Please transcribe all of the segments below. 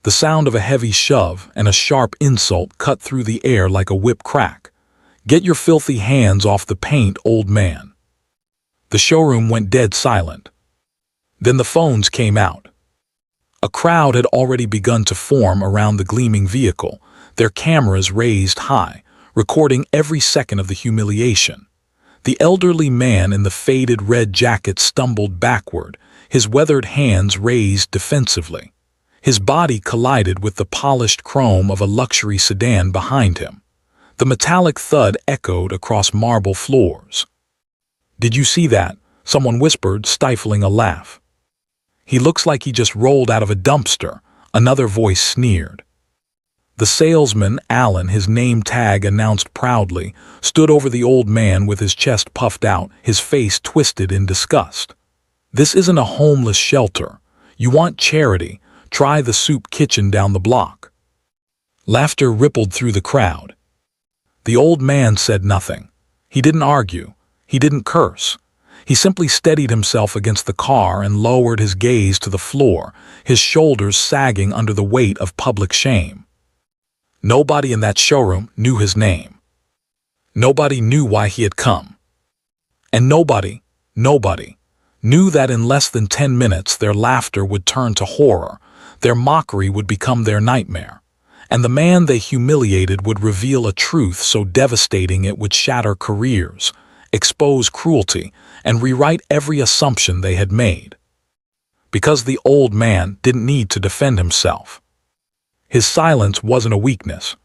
The sound of a heavy shove and a sharp insult cut through the air like a whip crack. "Get your filthy hands off the paint, old man." The showroom went dead silent. Then the phones came out. A crowd had already begun to form around the gleaming vehicle, their cameras raised high, recording every second of the humiliation. The elderly man in the faded red jacket stumbled backward, his weathered hands raised defensively. His body collided with the polished chrome of a luxury sedan behind him. The metallic thud echoed across marble floors. "Did you see that?" someone whispered, stifling a laugh. "He looks like he just rolled out of a dumpster," another voice sneered. The salesman, Alan, his name tag announced proudly, stood over the old man with his chest puffed out, his face twisted in disgust. "This isn't a homeless shelter. You want charity? Try the soup kitchen down the block." Laughter rippled through the crowd. The old man said nothing. He didn't argue. He didn't curse. He simply steadied himself against the car and lowered his gaze to the floor, his shoulders sagging under the weight of public shame. Nobody in that showroom knew his name. Nobody knew why he had come. And nobody knew that in less than 10 minutes their laughter would turn to horror, their mockery would become their nightmare, and the man they humiliated would reveal a truth so devastating it would shatter careers, expose cruelty, and rewrite every assumption they had made. Because the old man didn't need to defend himself. His silence wasn't a weakness.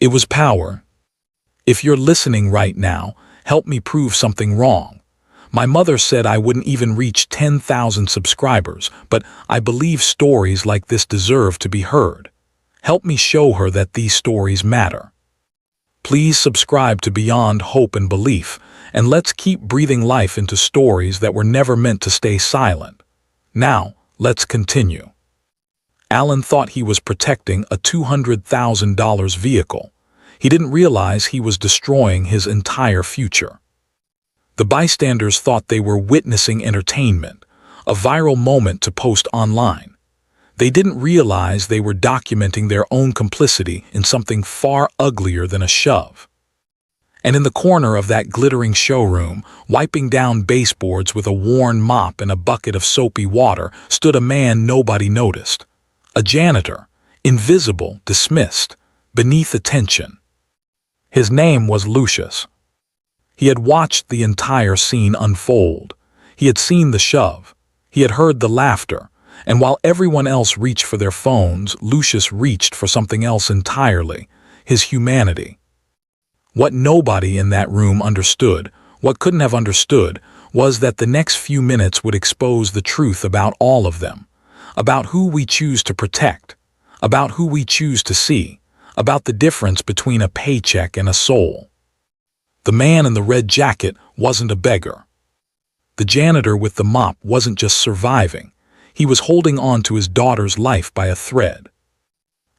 It was power. If you're listening right now, help me prove something wrong. My mother said I wouldn't even reach 10,000 subscribers, but I believe stories like this deserve to be heard. Help me show her that these stories matter. Please subscribe to Beyond Hope and Belief, and let's keep breathing life into stories that were never meant to stay silent. Now, let's continue. Alan thought he was protecting a $200,000 vehicle. He didn't realize he was destroying his entire future. The bystanders thought they were witnessing entertainment, a viral moment to post online. They didn't realize they were documenting their own complicity in something far uglier than a shove. And in the corner of that glittering showroom, wiping down baseboards with a worn mop and a bucket of soapy water, stood a man nobody noticed. A janitor, invisible, dismissed, beneath attention. His name was Lucius. He had watched the entire scene unfold. He had seen the shove. He had heard the laughter. And while everyone else reached for their phones, Lucius reached for something else entirely, his humanity. What nobody in that room understood, what couldn't have understood, was that the next few minutes would expose the truth about all of them, about who we choose to protect, about who we choose to see, about the difference between a paycheck and a soul. The man in the red jacket wasn't a beggar. The janitor with the mop wasn't just surviving. He was holding on to his daughter's life by a thread.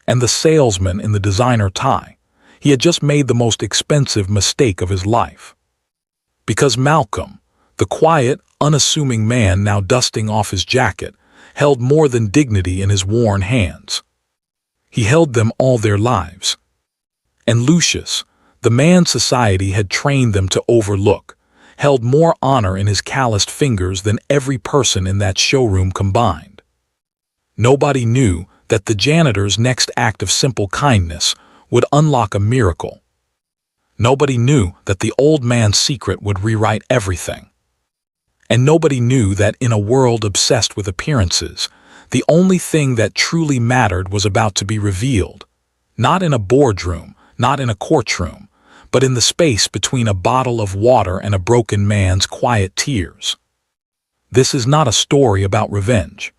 And the salesman in the designer tie, he had just made the most expensive mistake of his life. Because Malcolm, the quiet, unassuming man now dusting off his jacket, held more than dignity in his worn hands. He held them all their lives. And Lucius, the man society had trained them to overlook, held more honor in his calloused fingers than every person in that showroom combined. Nobody knew that the janitor's next act of simple kindness would unlock a miracle. Nobody knew that the old man's secret would rewrite everything. And nobody knew that in a world obsessed with appearances, the only thing that truly mattered was about to be revealed. Not in a boardroom, not in a courtroom, but in the space between a bottle of water and a broken man's quiet tears. This is not a story about revenge.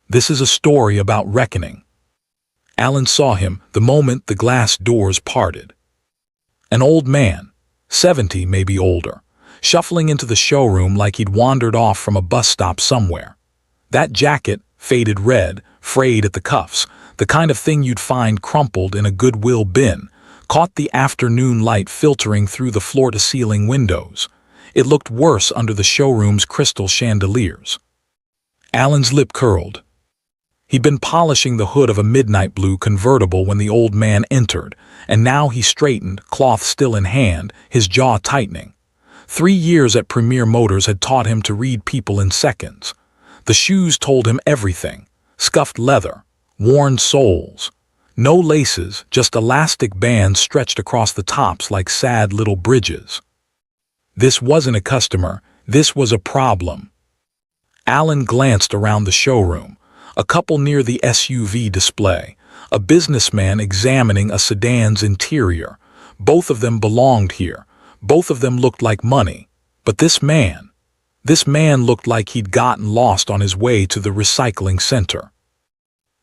This is a story about reckoning. Alan saw him the moment the glass doors parted. An old man, 70 maybe older, shuffling into the showroom like he'd wandered off from a bus stop somewhere. That jacket, faded red, frayed at the cuffs, the kind of thing you'd find crumpled in a Goodwill bin, caught the afternoon light filtering through the floor-to-ceiling windows. It looked worse under the showroom's crystal chandeliers. Alan's lip curled. He'd been polishing the hood of a midnight blue convertible when the old man entered, and now he straightened, cloth still in hand, his jaw tightening. 3 years at Premier Motors had taught him to read people in seconds. The shoes told him everything. Scuffed leather, worn soles. No laces, just elastic bands stretched across the tops like sad little bridges. This wasn't a customer, this was a problem. Alan glanced around the showroom. A couple near the SUV display, a businessman examining a sedan's interior. Both of them belonged here. Both of them looked like money. But this man looked like he'd gotten lost on his way to the recycling center.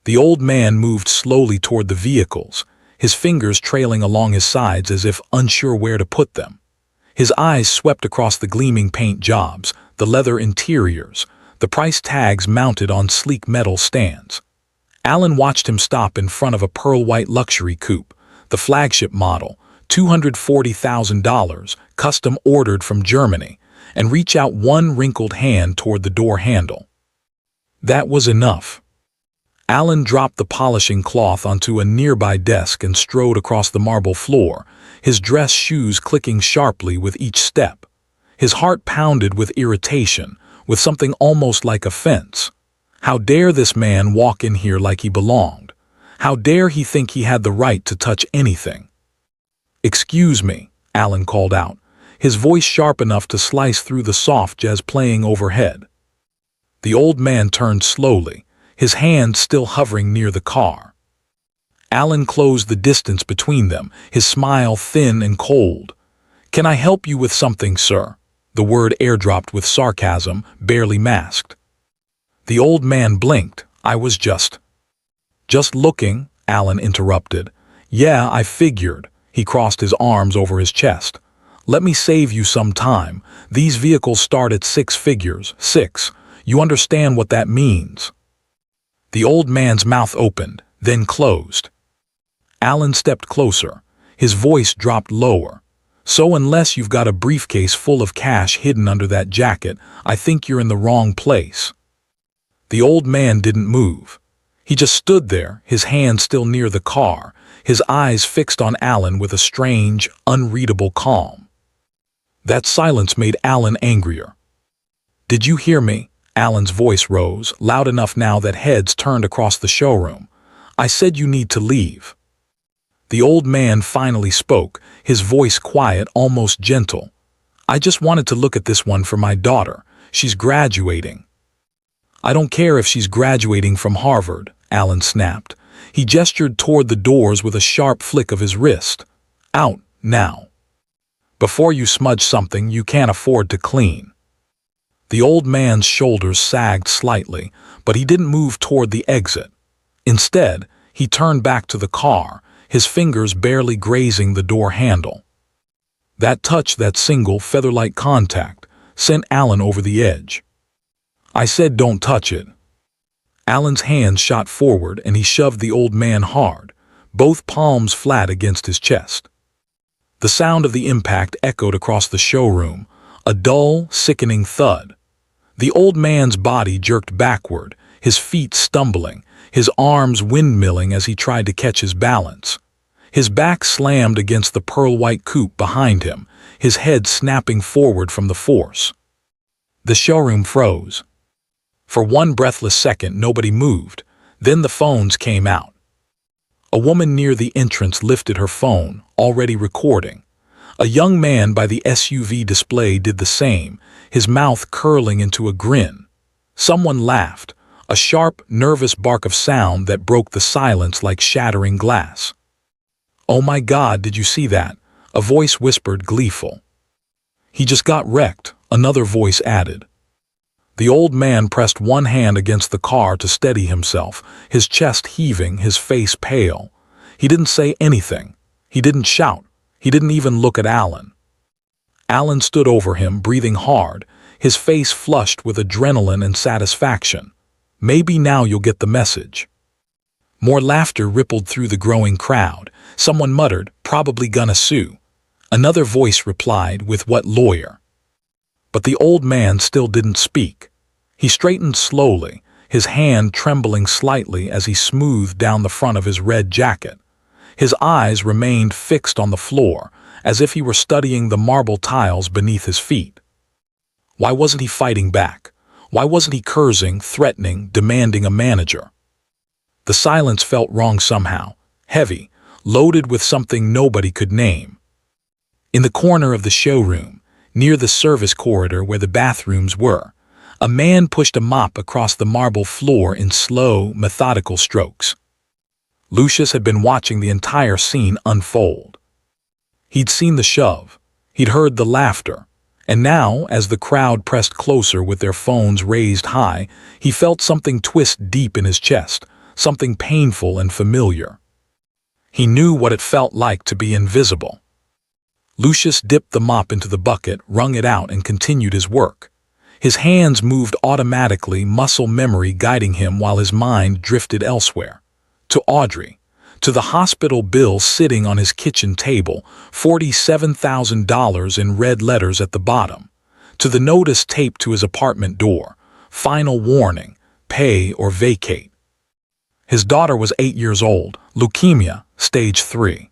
The old man moved slowly toward the vehicles, his fingers trailing along his sides as if unsure where to put them. His eyes swept across the gleaming paint jobs, the leather interiors, the price tags mounted on sleek metal stands. Alan watched him stop in front of a pearl-white luxury coupe, the flagship model, $240,000, custom ordered from Germany, and reach out one wrinkled hand toward the door handle. That was enough. Alan dropped the polishing cloth onto a nearby desk and strode across the marble floor, his dress shoes clicking sharply with each step. His heart pounded with irritation, with something almost like offense. How dare this man walk in here like he belonged? How dare he think he had the right to touch anything? "Excuse me," Alan called out, his voice sharp enough to slice through the soft jazz playing overhead. The old man turned slowly, his hand still hovering near the car. Alan closed the distance between them, his smile thin and cold. "Can I help you with something, sir?" The word airdropped with sarcasm, barely masked. The old man blinked. "I was just looking," Alan interrupted. "Yeah, I figured." He crossed his arms over his chest. "Let me save you some time. These vehicles start at 6 figures. 6. You understand what that means?" The old man's mouth opened, then closed. Alan stepped closer. His voice dropped lower. "So unless you've got a briefcase full of cash hidden under that jacket, I think you're in the wrong place." The old man didn't move. He just stood there, his hand still near the car, his eyes fixed on Alan with a strange, unreadable calm. That silence made Alan angrier. "Did you hear me?" Alan's voice rose, loud enough now that heads turned across the showroom. "I said you need to leave." The old man finally spoke, his voice quiet, almost gentle. "I just wanted to look at this one for my daughter. She's graduating." "I don't care if she's graduating from Harvard," Alan snapped. He gestured toward the doors with a sharp flick of his wrist. "Out, now. Before you smudge something you can't afford to clean." The old man's shoulders sagged slightly, but he didn't move toward the exit. Instead, he turned back to the car, his fingers barely grazing the door handle. That touch, that single, feather-like contact, sent Alan over the edge. "I said don't touch it." Alan's hands shot forward and he shoved the old man hard, both palms flat against his chest. The sound of the impact echoed across the showroom, a dull, sickening thud. The old man's body jerked backward, his feet stumbling, his arms windmilling as he tried to catch his balance. His back slammed against the pearl-white coupe behind him, his head snapping forward from the force. The showroom froze. For one breathless second nobody moved, then the phones came out. A woman near the entrance lifted her phone, already recording. A young man by the SUV display did the same, his mouth curling into a grin. Someone laughed, a sharp, nervous bark of sound that broke the silence like shattering glass. "Oh my God, did you see that?" a voice whispered, gleeful. "He just got wrecked," another voice added. The old man pressed one hand against the car to steady himself, his chest heaving, his face pale. He didn't say anything. He didn't shout. He didn't even look at Alan. Alan stood over him, breathing hard, his face flushed with adrenaline and satisfaction. "Maybe now you'll get the message." More laughter rippled through the growing crowd. Someone muttered, "Probably gonna sue." Another voice replied, "With what lawyer?" But the old man still didn't speak. He straightened slowly, his hand trembling slightly as he smoothed down the front of his red jacket. His eyes remained fixed on the floor, as if he were studying the marble tiles beneath his feet. Why wasn't he fighting back? Why wasn't he cursing, threatening, demanding a manager? The silence felt wrong somehow, heavy, loaded with something nobody could name. In the corner of the showroom, near the service corridor where the bathrooms were, a man pushed a mop across the marble floor in slow, methodical strokes. Lucius had been watching the entire scene unfold. He'd seen the shove, he'd heard the laughter, and now, as the crowd pressed closer with their phones raised high, he felt something twist deep in his chest, something painful and familiar. He knew what it felt like to be invisible. Lucius dipped the mop into the bucket, wrung it out, and continued his work. His hands moved automatically, muscle memory guiding him while his mind drifted elsewhere. To Audrey, to the hospital bill sitting on his kitchen table, $47,000 in red letters at the bottom, to the notice taped to his apartment door, final warning, pay or vacate. His daughter was 8 years old, leukemia, stage 3.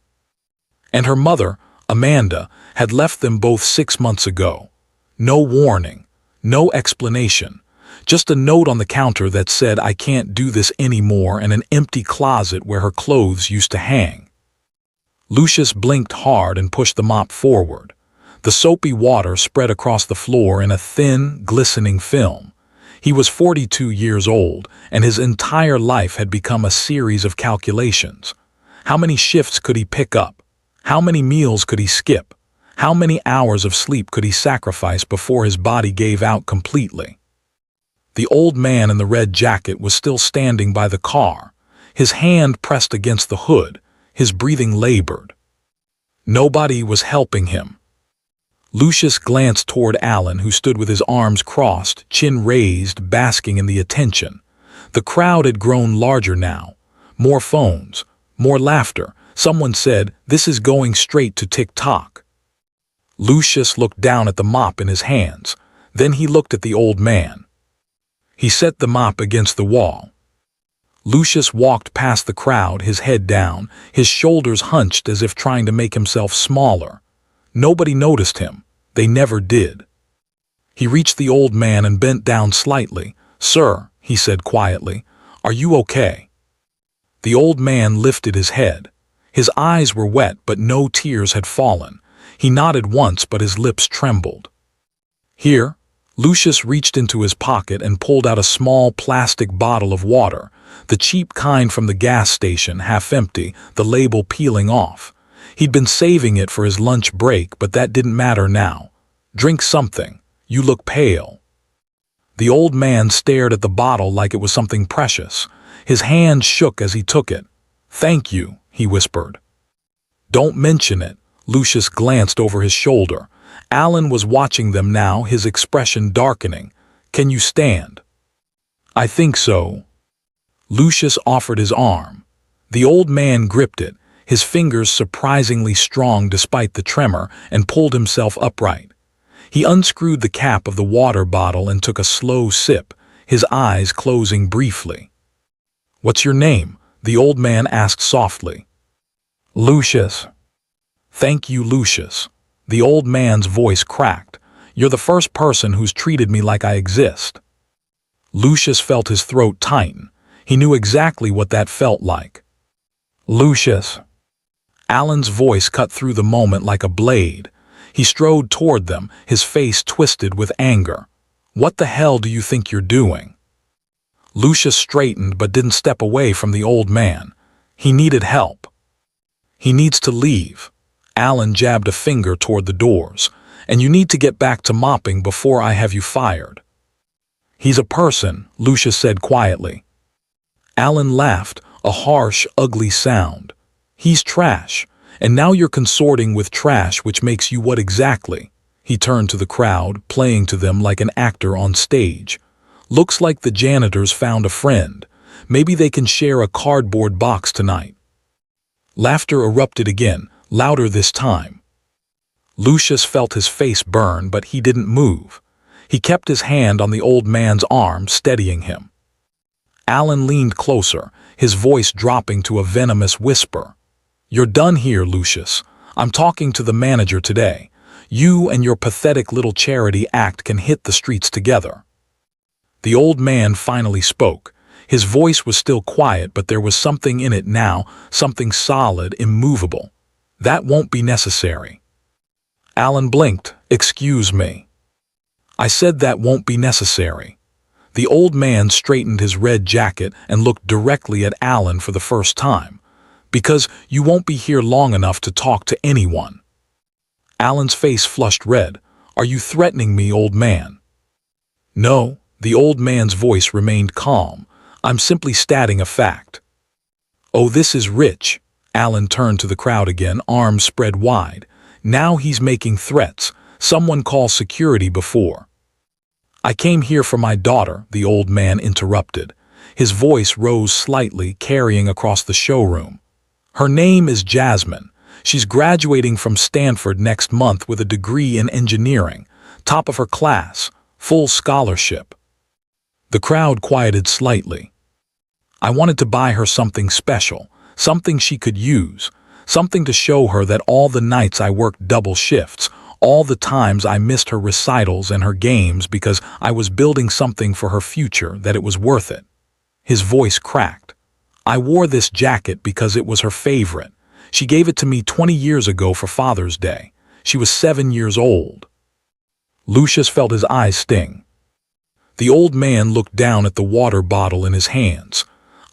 And her mother, Amanda, had left them both 6 months ago. No warning, no explanation, just a note on the counter that said, "I can't do this anymore," and an empty closet where her clothes used to hang. Lucius blinked hard and pushed the mop forward. The soapy water spread across the floor in a thin, glistening film. He was 42 years old, and his entire life had become a series of calculations. How many shifts could he pick up? How many meals could he skip? How many hours of sleep could he sacrifice before his body gave out completely? The old man in the red jacket was still standing by the car, his hand pressed against the hood, his breathing labored. Nobody was helping him. Lucius glanced toward Alan, who stood with his arms crossed, chin raised, basking in the attention. The crowd had grown larger now. More phones, more laughter. Someone said, "This is going straight to TikTok." Lucius looked down at the mop in his hands. Then he looked at the old man. He set the mop against the wall. Lucius walked past the crowd, his head down, his shoulders hunched as if trying to make himself smaller. Nobody noticed him. They never did. He reached the old man and bent down slightly. "Sir," he said quietly, "are you okay?" The old man lifted his head. His eyes were wet, but no tears had fallen. He nodded once, but his lips trembled. "Here." Lucius reached into his pocket and pulled out a small plastic bottle of water, the cheap kind from the gas station, half empty, the label peeling off. He'd been saving it for his lunch break, but that didn't matter now. "Drink something. You look pale." The old man stared at the bottle like it was something precious. His hand shook as he took it. "Thank you," he whispered. "Don't mention it." Lucius glanced over his shoulder. Alan was watching them now, his expression darkening. "Can you stand?" "I think so." Lucius offered his arm. The old man gripped it, his fingers surprisingly strong despite the tremor, and pulled himself upright. He unscrewed the cap of the water bottle and took a slow sip, his eyes closing briefly. "What's your name?" the old man asked softly. "Lucius." "Thank you, Lucius." The old man's voice cracked. "You're the first person who's treated me like I exist." Lucius felt his throat tighten. He knew exactly what that felt like. "Lucius." Alan's voice cut through the moment like a blade. He strode toward them, his face twisted with anger. "What the hell do you think you're doing?" Lucius straightened but didn't step away from the old man. He needed help. "He needs to leave." Alan jabbed a finger toward the doors. "And you need to get back to mopping before I have you fired." "He's a person," Lucius said quietly. Alan laughed, a harsh, ugly sound. "He's trash, and now you're consorting with trash, which makes you what exactly?" He turned to the crowd, playing to them like an actor on stage. "Looks like the janitors found a friend. Maybe they can share a cardboard box tonight." Laughter erupted again, louder this time. Lucius felt his face burn, but he didn't move. He kept his hand on the old man's arm, steadying him. Alan leaned closer, his voice dropping to a venomous whisper. "You're done here, Lucius. I'm talking to the manager today. You and your pathetic little charity act can hit the streets together." The old man finally spoke. His voice was still quiet, but there was something in it now, something solid, immovable. "That won't be necessary." Alan blinked. "Excuse me." "I said that won't be necessary." The old man straightened his red jacket and looked directly at Alan for the first time. "Because you won't be here long enough to talk to anyone." Alan's face flushed red. "Are you threatening me, old man?" "No." The old man's voice remained calm. "I'm simply stating a fact." "Oh, this is rich." Alan turned to the crowd again, arms spread wide. "Now he's making threats. Someone call security before." "I came here for my daughter," the old man interrupted. His voice rose slightly, carrying across the showroom. "Her name is Jasmine. She's graduating from Stanford next month with a degree in engineering, top of her class, full scholarship." The crowd quieted slightly. "I wanted to buy her something special, something she could use, something to show her that all the nights I worked double shifts, all the times I missed her recitals and her games because I was building something for her future, that it was worth it." His voice cracked. "I wore this jacket because it was her favorite. She gave it to me 20 years ago for Father's Day. She was 7 years old." Lucius felt his eyes sting. The old man looked down at the water bottle in his hands.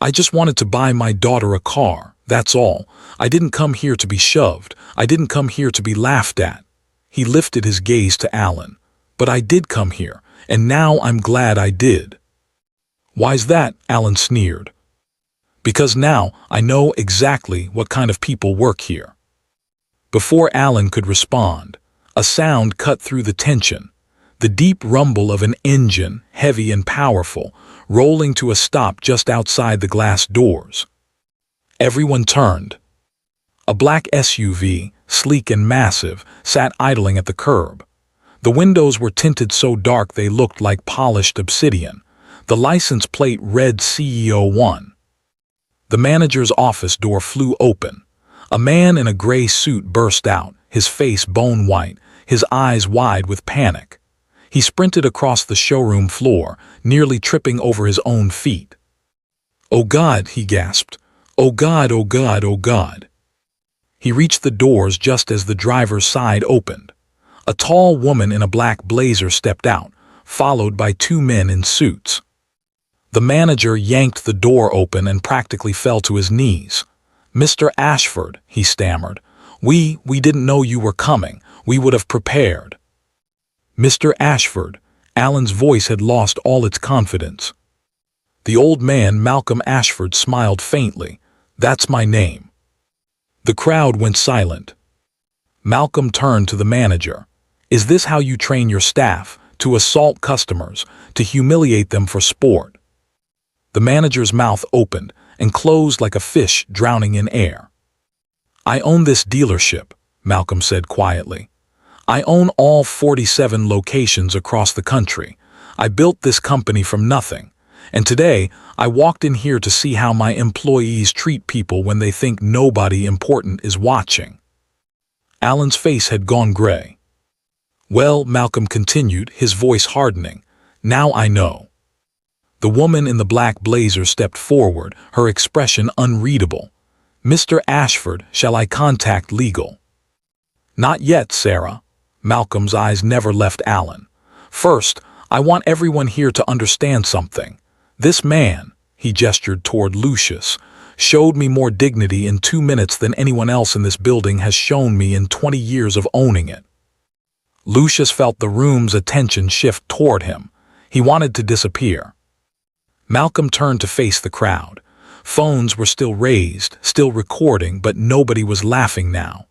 "I just wanted to buy my daughter a car, that's all. I didn't come here to be shoved. I didn't come here to be laughed at." He lifted his gaze to Alan. "But I did come here, and now I'm glad I did." "Why's that?" Alan sneered. "Because now I know exactly what kind of people work here." Before Alan could respond, a sound cut through the tension. The deep rumble of an engine, heavy and powerful, rolling to a stop just outside the glass doors. Everyone turned. A black SUV, sleek and massive, sat idling at the curb. The windows were tinted so dark they looked like polished obsidian. The license plate read CEO1. The manager's office door flew open. A man in a gray suit burst out, his face bone white, his eyes wide with panic. He sprinted across the showroom floor, nearly tripping over his own feet. "Oh God," he gasped. "Oh God, oh God, oh God." He reached the doors just as the driver's side opened. A tall woman in a black blazer stepped out, followed by 2 men in suits. The manager yanked the door open and practically fell to his knees. "Mr. Ashford," he stammered, we didn't know you were coming. We would have prepared." "Mr. Ashford," Alan's voice had lost all its confidence. The old man, Malcolm Ashford, smiled faintly. "That's my name." The crowd went silent. Malcolm turned to the manager. "Is this how you train your staff, to assault customers, to humiliate them for sport?" The manager's mouth opened and closed like a fish drowning in air. "I own this dealership," Malcolm said quietly. "I own all 47 locations across the country. I built this company from nothing. And today, I walked in here to see how my employees treat people when they think nobody important is watching." Alan's face had gone gray. "Well," Malcolm continued, his voice hardening, "now I know." The woman in the black blazer stepped forward, her expression unreadable. "Mr. Ashford, shall I contact legal?" "Not yet, Sarah." Malcolm's eyes never left Alan. "First, I want everyone here to understand something. This man," he gestured toward Lucius, "showed me more dignity in 2 minutes than anyone else in this building has shown me in 20 years of owning it." Lucius felt the room's attention shift toward him. He wanted to disappear. Malcolm turned to face the crowd. Phones were still raised, still recording, but nobody was laughing now.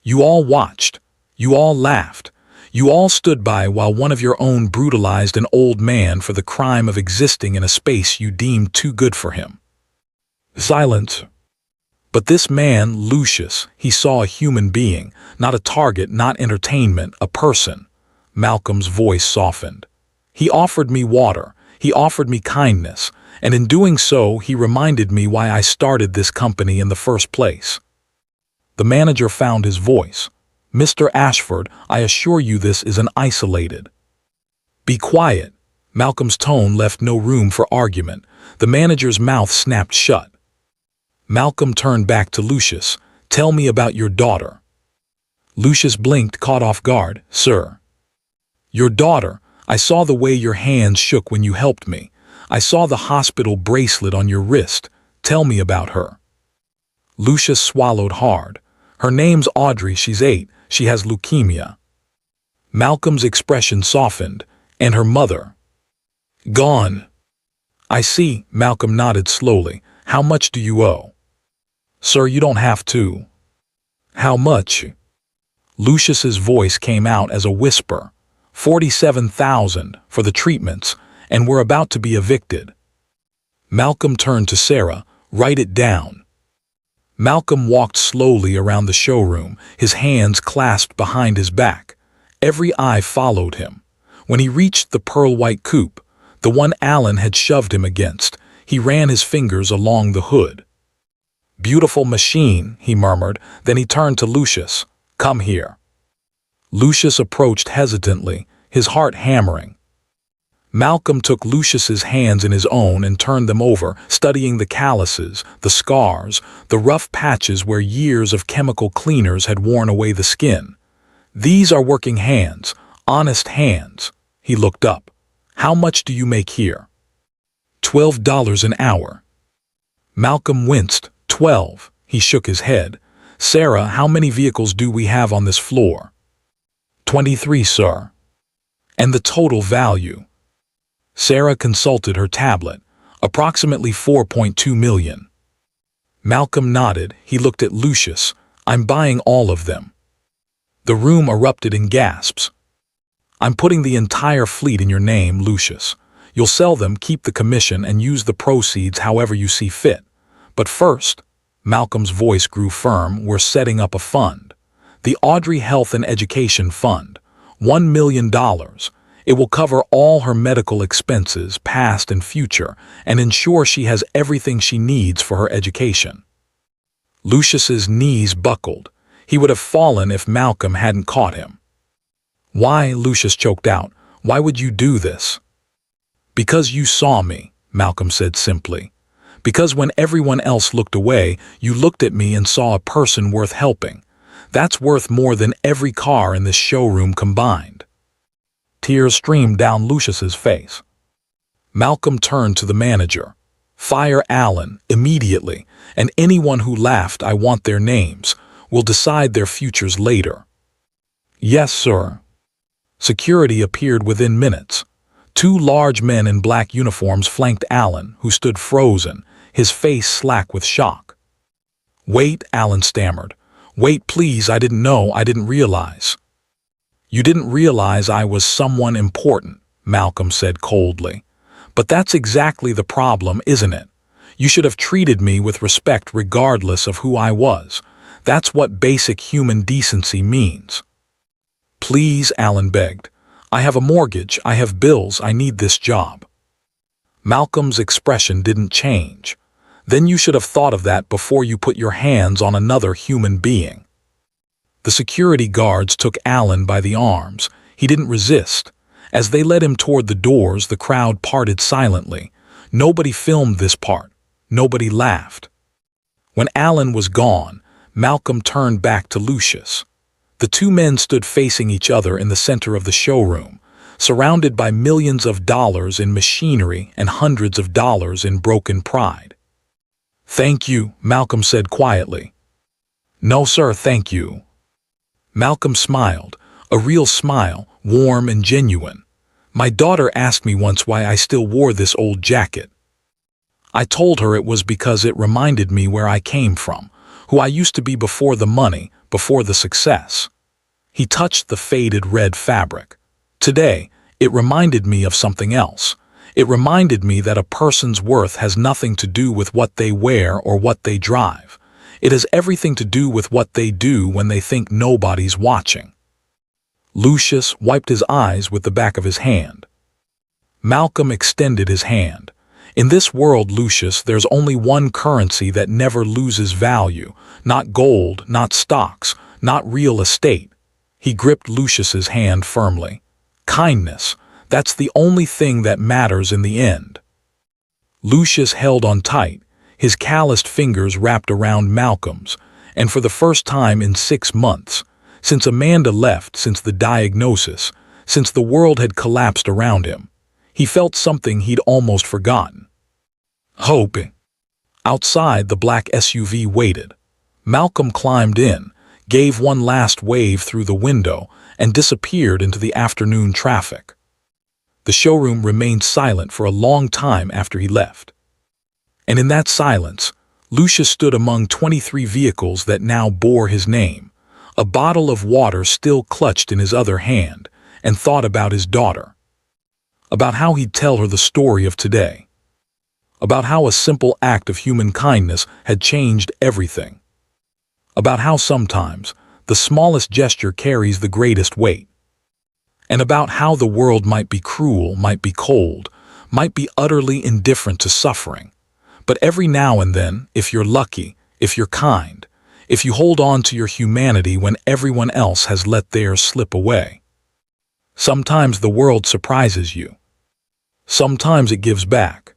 "You all watched. You all laughed. You all stood by while one of your own brutalized an old man for the crime of existing in a space you deemed too good for him." Silence. But this man, Lucius, he saw a human being, not a target, not entertainment, a person. Malcolm's voice softened. "He offered me water. He offered me kindness, and in doing so, he reminded me why I started this company in the first place. The manager found his voice. "Mr. Ashford, I assure you this is an isolated." "Be quiet." Malcolm's tone left no room for argument. The manager's mouth snapped shut. Malcolm turned back to Lucius. "Tell me about your daughter." Lucius blinked, caught off guard. "Sir." "Your daughter. I saw the way your hands shook when you helped me. I saw the hospital bracelet on your wrist. Tell me about her." Lucius swallowed hard. "Her name's Audrey, she's 8, she has leukemia." Malcolm's expression softened. "And her mother?" "Gone." "I see." Malcolm nodded slowly. "How much do you owe?" "Sir, you don't have to." "How much?" Lucius's voice came out as a whisper. 47,000 for the treatments, and we're about to be evicted." Malcolm turned to Sarah. "Write it down." Malcolm walked slowly around the showroom, his hands clasped behind his back. Every eye followed him. When he reached the pearl-white coupe, the one Alan had shoved him against, he ran his fingers along the hood. "Beautiful machine," he murmured. Then he turned to Lucius. "Come here." Lucius approached hesitantly, his heart hammering. Malcolm took Lucius's hands in his own and turned them over, studying the calluses, the scars, the rough patches where years of chemical cleaners had worn away the skin. "These are working hands, honest hands." He looked up. "How much do you make here?" $12 an hour. Malcolm winced. 12. He shook his head. "Sarah, how many vehicles do we have on this floor?" 23, sir. "And the total value?" Sarah consulted her tablet. "Approximately 4.2 million. Malcolm nodded. He looked at Lucius. "I'm buying all of them." The room erupted in gasps. "I'm putting the entire fleet in your name, Lucius. You'll sell them, keep the commission, and use the proceeds however you see fit. But first," Malcolm's voice grew firm, "we're setting up a fund. The Audrey Health and Education Fund. $1 million. It will cover all her medical expenses, past and future, and ensure she has everything she needs for her education." Lucius's knees buckled. He would have fallen if Malcolm hadn't caught him. "Why?" Lucius choked out. "Why would you do this?" "Because you saw me," Malcolm said simply. "Because when everyone else looked away, you looked at me and saw a person worth helping. That's worth more than every car in this showroom combined." Tears streamed down Lucius's face. Malcolm turned to the manager. "Fire Alan, immediately, and anyone who laughed, I want their names. We'll decide their futures later." "Yes, sir." Security appeared within minutes. 2 large men in black uniforms flanked Alan, who stood frozen, his face slack with shock. "Wait," Alan stammered. "Wait, please, I didn't know, I didn't realize." "You didn't realize I was someone important," Malcolm said coldly. "But that's exactly the problem, isn't it? You should have treated me with respect regardless of who I was. That's what basic human decency means." "Please," Alan begged. "I have a mortgage, I have bills, I need this job." Malcolm's expression didn't change. "Then you should have thought of that before you put your hands on another human being." The security guards took Alan by the arms. He didn't resist. As they led him toward the doors, the crowd parted silently. Nobody filmed this part. Nobody laughed. When Alan was gone, Malcolm turned back to Lucius. The 2 men stood facing each other in the center of the showroom, surrounded by millions of dollars in machinery and hundreds of dollars in broken pride. "Thank you," Malcolm said quietly. "No, sir, thank you." Malcolm smiled, a real smile, warm and genuine. "My daughter asked me once why I still wore this old jacket. I told her it was because it reminded me where I came from, who I used to be before the money, before the success." He touched the faded red fabric. "Today, it reminded me of something else. It reminded me that a person's worth has nothing to do with what they wear or what they drive. It has everything to do with what they do when they think nobody's watching." Lucius wiped his eyes with the back of his hand. Malcolm extended his hand. In this world, Lucius, there's only one currency that never loses value. Not gold, not stocks, not real estate. He gripped Lucius's hand firmly. Kindness, that's the only thing that matters in the end. Lucius held on tight, his calloused fingers wrapped around Malcolm's, and for the first time in 6 months, since Amanda left, since the diagnosis, since the world had collapsed around him, he felt something he'd almost forgotten. Hope. Outside, the black SUV waited. Malcolm climbed in, gave one last wave through the window, and disappeared into the afternoon traffic. The showroom remained silent for a long time after he left. And in that silence, Lucius stood among 23 vehicles that now bore his name, a bottle of water still clutched in his other hand, and thought about his daughter. About how he'd tell her the story of today. About how a simple act of human kindness had changed everything. About how sometimes the smallest gesture carries the greatest weight. And about how the world might be cruel, might be cold, might be utterly indifferent to suffering. But every now and then, if you're lucky, if you're kind, if you hold on to your humanity when everyone else has let theirs slip away, sometimes the world surprises you. Sometimes it gives back.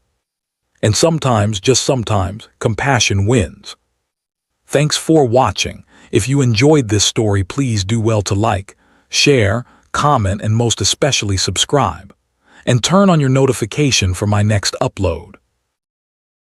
And sometimes, just sometimes, compassion wins. Thanks for watching. If you enjoyed this story, please do well to like, share, comment, and most especially subscribe. And turn on your notification for my next upload.